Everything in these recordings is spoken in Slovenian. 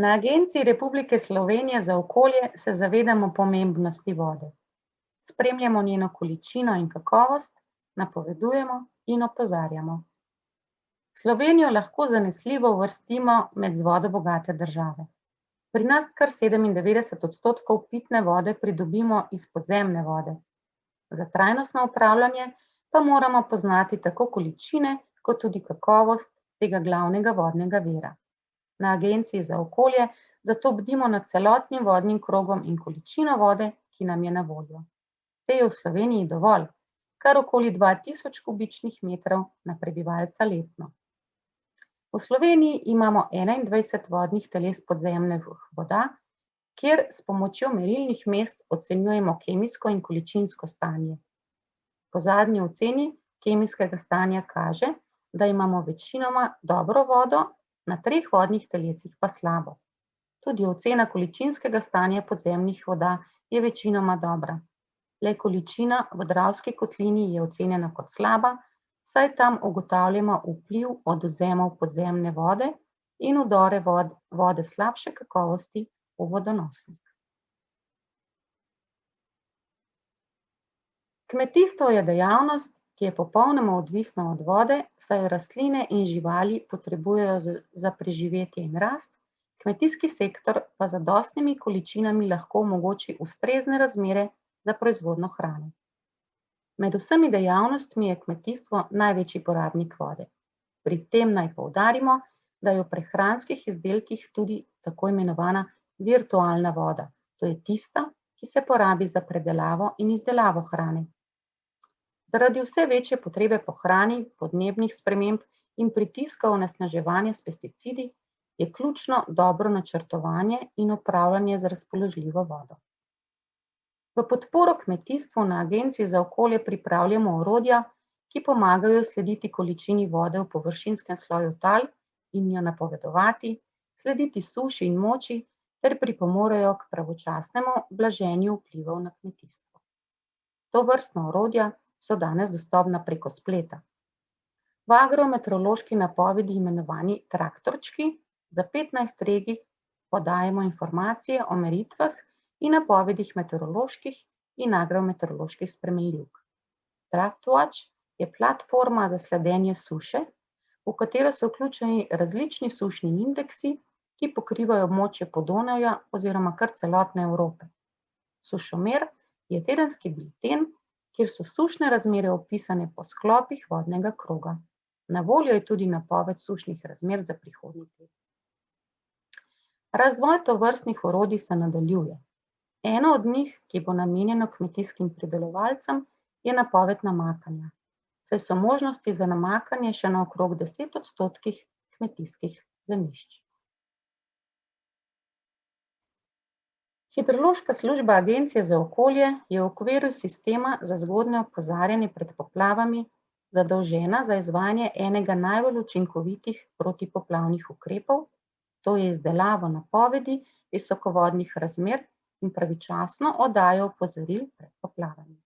Na Agenciji Republike Slovenije za okolje se zavedamo pomembnosti vode. Spremljamo njeno količino in kakovost, napovedujemo in opozarjamo. Slovenijo lahko zanesljivo uvrstimo med z vodo bogate države. Pri nas kar 97% pitne vode pridobimo iz podzemne vode. Za trajnostno upravljanje pa moramo poznati tako količine kot tudi kakovost tega glavnega vodnega vira. Na Agenciji za okolje zato bdimo nad celotnim vodnim krogom in količino vode, ki nam je na voljo. Te je v Sloveniji dovolj, kar okoli 2000 kubičnih metrov na prebivalca letno. V Sloveniji imamo 21 vodnih teles podzemnih voda, kjer s pomočjo merilnih mest ocenjujemo kemijsko in količinsko stanje. Po zadnji oceni kemijskega stanja kaže, da imamo večinoma dobro vodo, na 3 vodnih telesih pa slabo. Tudi ocena količinskega stanja podzemnih voda je večinoma dobra. Le količina v Dravski kotlini je ocenjena kot slaba, saj tam ugotavljamo vpliv odvzemov podzemne vode in vdore vode slabše kakovosti v vodonosnik. Kmetijstvo je dejavnost, ki je popolnoma odvisna od vode, saj rastline in živali potrebujejo za preživetje in rast, kmetijski sektor pa z zadostnimi količinami lahko omogoči ustrezne razmere za proizvodnjo hrane. Med vsemi dejavnostmi je kmetijstvo največji porabnik vode. Pri tem naj poudarimo, da je v prehranskih izdelkih tudi tako imenovana virtualna voda, to je tista, ki se porabi za predelavo in izdelavo hrane. Zaradi vse večje potrebe po hrani, podnebnih sprememb in pritiska onesnaževanja s pesticidi je ključno dobro načrtovanje in upravljanje z razpoložljivo vodo. V podporo kmetijstvu na Agenciji za okolje pripravljamo orodja, ki pomagajo slediti količini vode v površinskem sloju tal in jo napovedovati, slediti suši in moči ter pripomorejo k pravočasnemu blaženju vplivov na kmetijstvo. Tovrstna orodja so danes dostopna preko spleta. V agrometeorološki napovedi imenovani traktorčki za 15 regij podajamo informacije o meritvah in napovedih meteoroloških in agrometeoroloških spremenljivk. TrackWatch je platforma za sledenje suše, v katero so vključeni različni sušni indeksi, ki pokrivajo območje Podonavja oziroma kar celotne Evrope. Sušomer je tedenski bilten, kjer so sušne razmere opisane po sklopih vodnega kroga. Na voljo je tudi napoved sušnih razmer za prihodnji teden. Razvoj tovrstnih orodij se nadaljuje. Eno od njih, ki bo namenjeno kmetijskim pridelovalcem, je napoved namakanja, saj so možnosti za namakanje še na okrog 10% kmetijskih zemljišč. Hidrološka služba Agencije za okolje je v okviru sistema za zgodnje opozarjanje pred poplavami zadolžena za izvajanje enega najbolj učinkovitih protipoplavnih ukrepov, to je izdelavo napovedi visokovodnih razmer in pravičasno oddajo opozoril pred poplavami.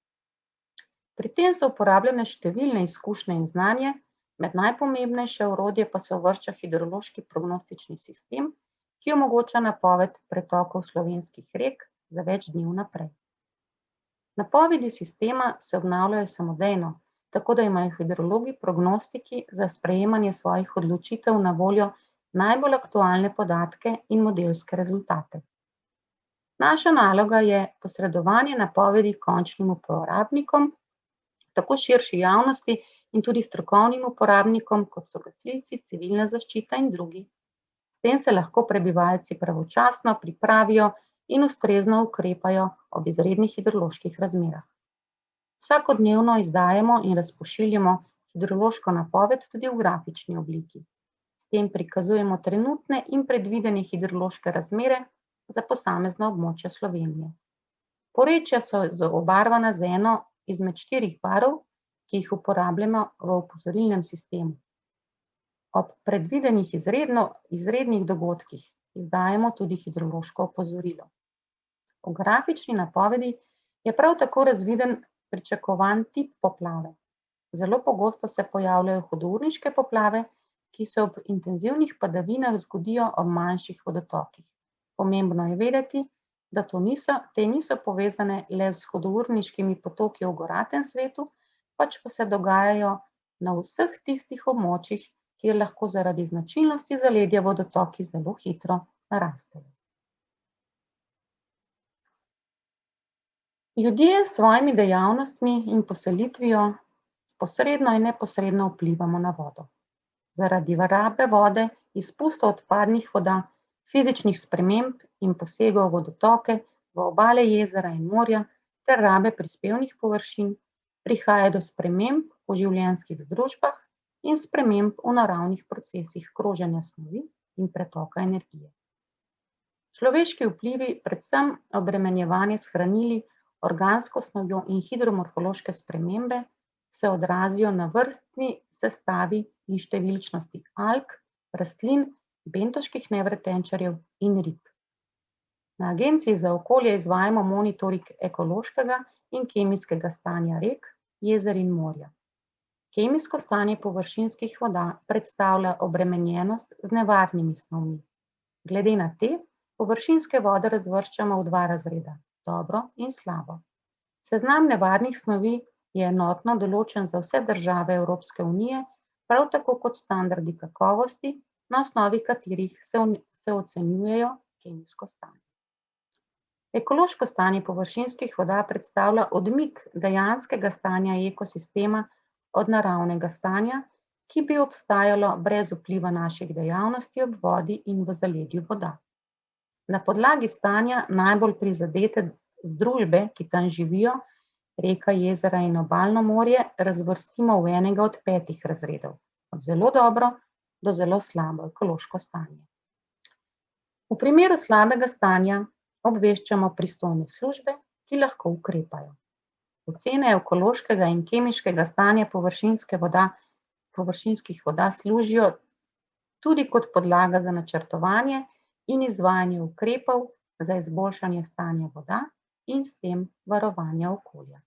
Pri tem so uporabljene številne izkušnje in znanje, med najpomembnejše orodje pa se uvršča hidrološki prognostični sistem, ki omogoča napoved pretokov slovenskih rek za več dni vnaprej. Napovedi sistema se obnavljajo samodejno, tako da imajo hidrologi prognostiki za sprejemanje svojih odločitev na voljo najbolj aktualne podatke in modelske rezultate. Naša naloga je posredovanje napovedi končnim uporabnikom, tako širši javnosti in tudi strokovnim uporabnikom, kot so gasilci, civilna zaščita in drugi. S tem se lahko prebivalci pravočasno pripravijo in ustrezno ukrepajo ob izrednih hidroloških razmerah. Vsakodnevno izdajamo in razpošiljamo hidrološko napoved tudi v grafični obliki. S tem prikazujemo trenutne in predvidene hidrološke razmere za posamezno območje Slovenije. Porečja so obarvana z eno izmed 4 barv, ki jih uporabljamo v opozorilnem sistemu. Ob predvidenih izrednih dogodkih izdajamo tudi hidrološko opozorilo. V grafični napovedi je prav tako razviden pričakovan tip poplave. Zelo pogosto se pojavljajo hudourniške poplave, ki se ob intenzivnih padavinah zgodijo ob manjših vodotokih. Pomembno je vedeti, da te niso povezane le z hudourniškimi potoki v goratem svetu, pač pa se dogajajo na vseh tistih območjih, kjer lahko zaradi značilnosti zaledja vodotoki zelo hitro narastejo. Ljudje s svojimi dejavnostmi in poselitvijo posredno in neposredno vplivamo na vodo. Zaradi rabe vode, izpustov odpadnih voda, fizičnih sprememb in posegov v vodotoke, v obale jezera in morja ter rabe prispevnih površin prihaja do sprememb v življenjskih združbah in sprememb v naravnih procesih kroženja snovi in pretoka energije. Človeški vplivi, predvsem obremenjevanje s hranili, organsko snovjo in hidromorfološke spremembe, se odrazijo na vrstni sestavi in številčnosti alg, rastlin, bentoških nevretenčarjev in rib. Na Agenciji za okolje izvajamo monitoring ekološkega in kemijskega stanja rek, jezer in morja. Kemijsko stanje površinskih voda predstavlja obremenjenost z nevarnimi snovmi. Glede na te, površinske vode razvrščamo v 2 razreda, dobro in slabo. Seznam nevarnih snovi je enotno določen za vse države Evropske unije, prav tako kot standardi kakovosti, na osnovi katerih se ocenjujejo kemijsko stanje. Ekološko stanje površinskih voda predstavlja odmik dejanskega stanja ekosistema od naravnega stanja, ki bi obstajalo brez vpliva naših dejavnosti ob vodi in v zaledju voda. Na podlagi stanja najbolj prizadete združbe, ki tam živijo, reka, jezera in obalno morje, razvrstimo v enega od 5 razredov, od zelo dobro do zelo slabo ekološko stanje. V primeru slabega stanja obveščamo pristojne službe, ki lahko ukrepajo. Ocene ekološkega in kemiškega stanja površinskih voda služijo tudi kot podlaga za načrtovanje in izvajanje ukrepov za izboljšanje stanja voda in s tem varovanja okolja.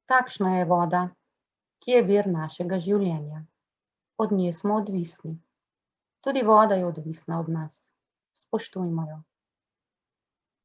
Takšna je voda, ki je vir našega življenja. Od nje smo odvisni. Tudi voda je odvisna od nas. Spoštujmo jo.